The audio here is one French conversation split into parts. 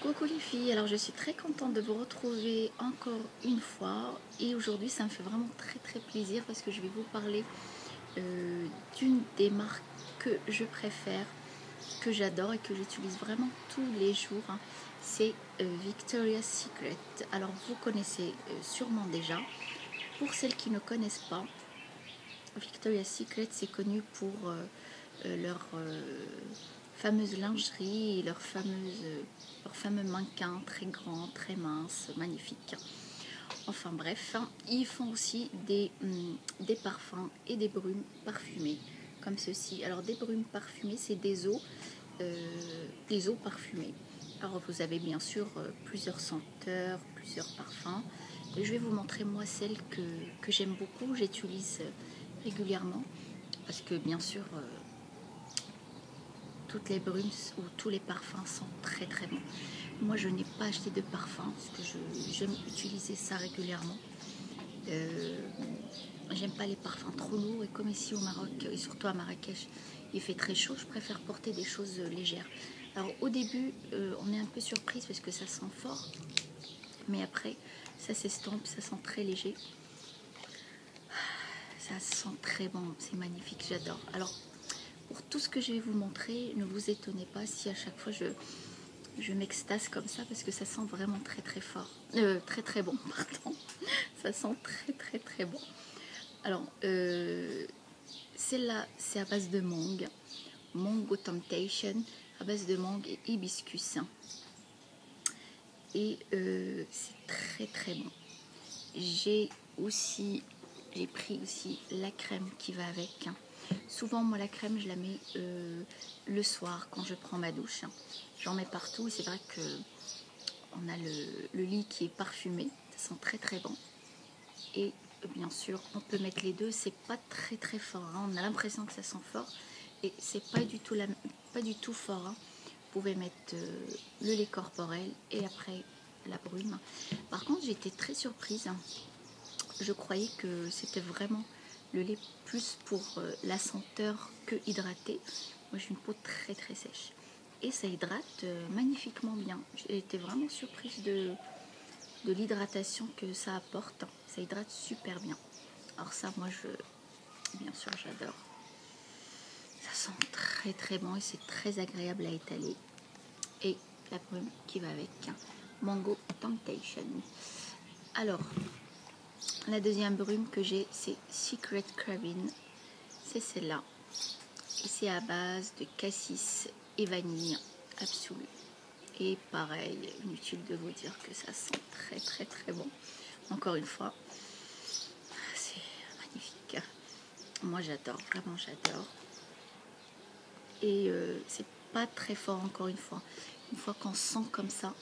Coucou les filles, alors je suis très contente de vous retrouver encore une fois et aujourd'hui ça me fait vraiment très plaisir parce que je vais vous parler d'une des marques que je préfère, que j'adore et que j'utilise vraiment tous les jours, hein. C'est Victoria's Secret. Alors vous connaissez sûrement déjà. Pour celles qui ne connaissent pas, Victoria's Secret c'est connu pour leur fameuse lingerie et leur fameux mannequin très grand, très mince, magnifique. Enfin bref, ils font aussi des parfums et des brumes parfumées comme ceci. Alors des brumes parfumées, c'est des eaux parfumées. Alors vous avez bien sûr plusieurs senteurs, plusieurs parfums. Et je vais vous montrer moi celle que j'aime beaucoup, j'utilise régulièrement parce que bien sûr toutes les brumes ou tous les parfums sont très bons. Moi je n'ai pas acheté de parfum parce que j'aime utiliser ça régulièrement. J'aime pas les parfums trop lourds et comme ici au Maroc et surtout à Marrakech il fait très chaud, je préfère porter des choses légères. Alors au début on est un peu surprise parce que ça sent fort, mais après ça s'estompe, ça sent très léger, ça sent très bon, c'est magnifique, j'adore. Alors pour tout ce que je vais vous montrer, ne vous étonnez pas si à chaque fois je m'extase comme ça parce que ça sent vraiment très fort, très bon, pardon. Ça sent très bon. Alors celle-là c'est à base de Mango Temptation, à base de mangue et hibiscus, et c'est très bon. J'ai pris aussi la crème qui va avec. Souvent moi la crème je la mets le soir quand je prends ma douche, j'en mets partout et c'est vrai que on a le lit qui est parfumé, ça sent très bon. Et bien sûr on peut mettre les deux, c'est pas très fort, on a l'impression que ça sent fort et c'est pas du tout fort, Vous pouvez mettre le lait corporel et après la brume. Par contre j'ai été très surprise, je croyais que c'était vraiment le lait plus pour la senteur que hydraté. Moi j'ai une peau très sèche et ça hydrate magnifiquement bien. J'ai été vraiment surprise de l'hydratation que ça apporte. Ça hydrate super bien. Alors ça moi bien sûr j'adore. Ça sent très bon et c'est très agréable à étaler. Et la brume qui va avec, Mango Temptation. Alors la deuxième brume que j'ai c'est Secret Caribbean, c'est celle-là et c'est à base de cassis et vanille absolue. Et pareil, inutile de vous dire que ça sent très bon. Encore une fois, c'est magnifique. Moi j'adore, vraiment j'adore. Et c'est pas très fort, encore une fois. Une fois qu'on sent comme ça,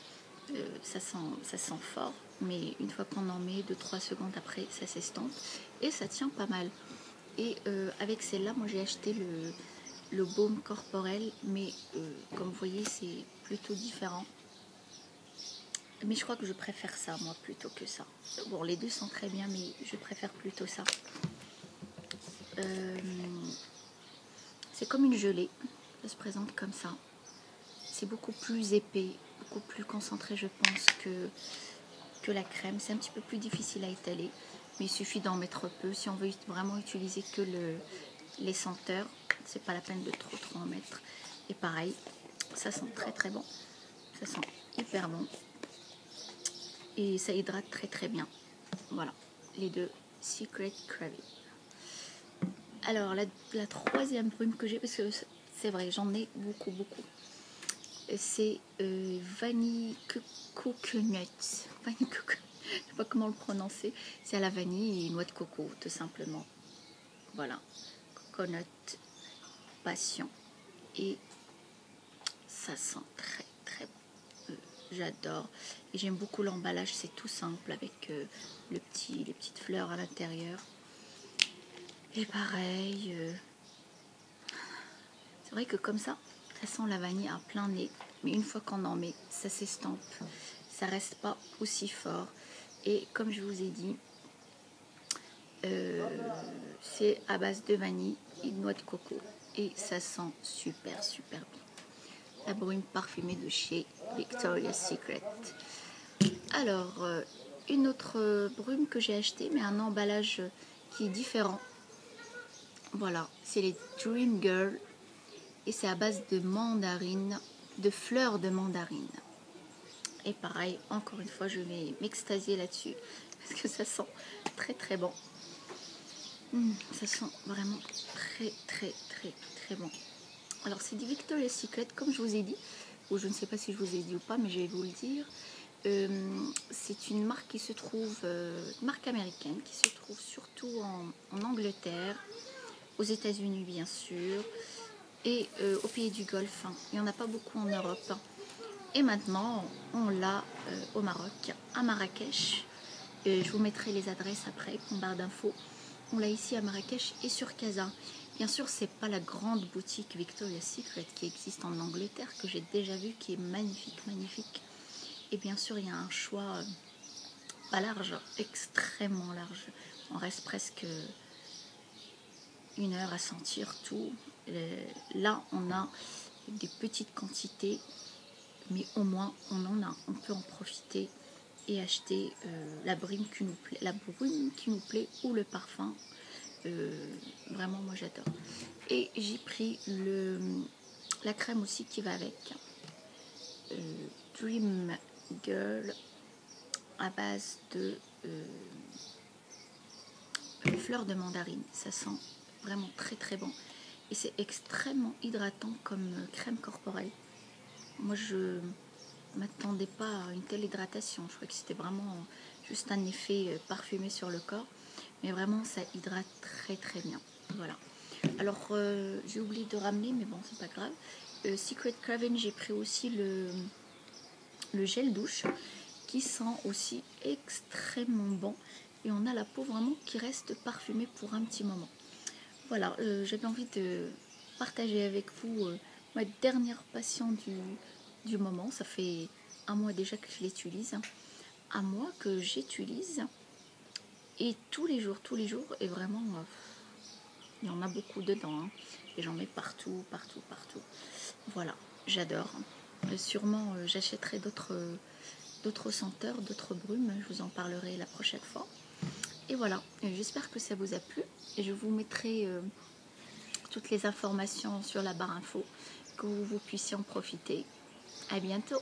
ça sent fort. Mais une fois qu'on en met 2-3 secondes après, ça s'estompe. Et ça tient pas mal. Et avec celle-là, moi j'ai acheté le baume corporel. Mais comme vous voyez, c'est plutôt différent. Mais je crois que je préfère ça, moi, plutôt que ça. Bon, les deux sont très bien, mais je préfère plutôt ça. C'est comme une gelée. Ça se présente comme ça. C'est beaucoup plus épais, beaucoup plus concentré, je pense, que la crème. C'est un petit peu plus difficile à étaler, mais il suffit d'en mettre peu. Si on veut vraiment utiliser que les senteurs, c'est pas la peine de trop en mettre. Et pareil, ça sent très bon. Ça sent hyper bon. Et ça hydrate très bien. Voilà, les deux Secret Caribbean. Alors la troisième brume que j'ai, parce que c'est vrai, j'en ai beaucoup, c'est vanille coconut. Vanille coconut, je sais pas comment le prononcer. C'est à la vanille et noix de coco, tout simplement. Voilà, coconut passion. Et ça sent très bon. J'adore. Et j'aime beaucoup l'emballage, c'est tout simple avec les petites fleurs à l'intérieur. Et pareil, c'est vrai que comme ça sent la vanille à plein nez. Mais une fois qu'on en met, ça s'estompe. Ça reste pas aussi fort. Et comme je vous ai dit, c'est à base de vanille et de noix de coco. Et ça sent super bien. la brume parfumée de chez Victoria's Secret. Alors, une autre brume que j'ai achetée, mais un emballage qui est différent. Voilà, c'est les Dream Girl et c'est à base de mandarine, de fleurs de mandarine. Et pareil, encore une fois, je vais m'extasier là-dessus parce que ça sent très très bon. Ça sent vraiment très bon. Alors c'est du Victoria's Secret, comme je vous ai dit, ou je ne sais pas si je vous ai dit ou pas, mais je vais vous le dire. C'est une marque qui se trouve, marque américaine, qui se trouve surtout en Angleterre, aux États-Unis bien sûr, et au pays du Golfe. Il n'y en a pas beaucoup en Europe. Et maintenant, on l'a au Maroc, à Marrakech. Je vous mettrai les adresses après, en barre d'infos. On l'a ici à Marrakech et sur Casa. Bien sûr, c'est pas la grande boutique Victoria's Secret qui existe en Angleterre, que j'ai déjà vue, qui est magnifique. Et bien sûr, il y a un choix pas large, extrêmement large. On reste presque 1 heure à sentir tout. Là, on a des petites quantités, mais au moins on en a. On peut en profiter et acheter la brume qui nous plaît ou le parfum. Vraiment, moi j'adore. Et j'ai pris la crème aussi qui va avec. Dream Girl à base de fleurs de mandarine. Ça sent vraiment très bon. Et c'est extrêmement hydratant comme crème corporelle. Moi, je m'attendais pas à une telle hydratation. Je crois que c'était vraiment juste un effet parfumé sur le corps. Mais vraiment, ça hydrate très bien. Voilà. Alors, j'ai oublié de ramener, mais bon, c'est pas grave. Secret Craven, j'ai pris aussi le gel douche qui sent aussi extrêmement bon. Et on a la peau vraiment qui reste parfumée pour un petit moment. Voilà, j'avais envie de partager avec vous ma dernière passion du moment. Ça fait 1 mois déjà que je l'utilise. 1 mois que j'utilise. Et tous les jours. Et vraiment, il y en a beaucoup dedans. Hein. Et j'en mets partout. Voilà, j'adore. Sûrement, j'achèterai d'autres senteurs, d'autres brumes. Je vous en parlerai la prochaine fois. Et voilà, j'espère que ça vous a plu. Et je vous mettrai toutes les informations sur la barre info, que vous puissiez en profiter. À bientôt.